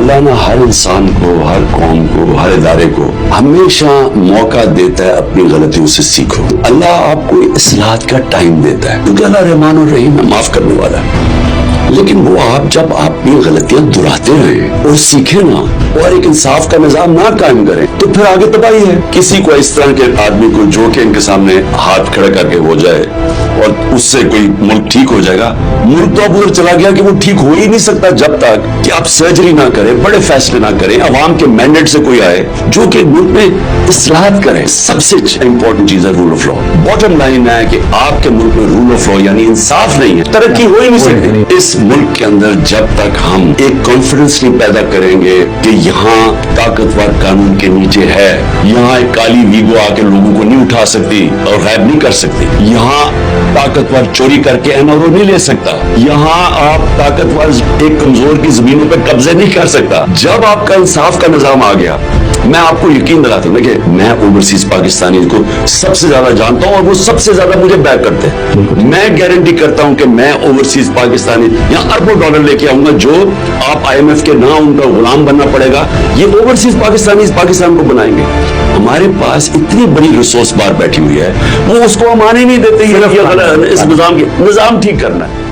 अल्लाह ना हर इंसान को, हर कौम को, हर इदारे को हमेशा मौका देता है अपनी गलतियों से सीखो। अल्लाह आपको इस्लाह का टाइम देता है क्योंकि अल्लाह रहमान और रहीम है, माफ करने वाला है। लेकिन वो आप जब अपनी गलतियां दोहराते रहें और सीखे ना और एक इंसाफ का निजाम ना कायम करें तो फिर आगे तबाही है। किसी को इस तरह के आदमी को जो कि इनके सामने हाथ खड़ा करके हो जाए और उससे कोई मुल्क ठीक हो जाएगा, मुल्क तो अब उधर चला गया कि वो ठीक हो ही नहीं सकता जब तक कि आप सर्जरी ना करें, बड़े फैसले ना करें, अवाम के मैंडेट से कोई आए जो कि मुल्क में इस्लाहत करे। सबसे इंपॉर्टेंट चीज है rule of law. Bottom line है कि आपके मुल्क में रूल ऑफ लॉ यानी इंसाफ नहीं है, तरक्की हो ही नहीं सकती। इस मुल्क के अंदर जब तक हम एक कॉन्फिडेंस नहीं पैदा करेंगे कि यहाँ ताकतवर कानून के नीचे है, यहाँ एक काली वीगो आके लोगों को नहीं उठा सकती और गायब नहीं कर सकती, यहाँ ताकतवर चोरी करके एनआरओ नहीं ले सकता, यहाँ आप ताकतवर एक कमजोर की जमीनों पर कब्जे नहीं कर सकता। जब आपका इंसाफ का निजाम आ गया, मैं आपको यकीन दिलाता हूँ कि मैं ओवरसीज पाकिस्तानी को सबसे ज्यादा जानता हूँ और वो सबसे ज्यादा मुझे बैक करते हैं। मैं गारंटी करता हूँ कि मैं ओवरसीज पाकिस्तानी यहाँ अरबों डॉलर लेके आऊंगा जो आप IMF के ना उनका गुलाम बनना पड़ेगा, ये ओवरसीज पाकिस्तानी पाकिस्तान को बनाएंगे। हमारे पास इतनी बड़ी रिसोर्स बार बैठी हुई है, वो उसको हम आने नहीं देते। इस निजाम ठीक करना है।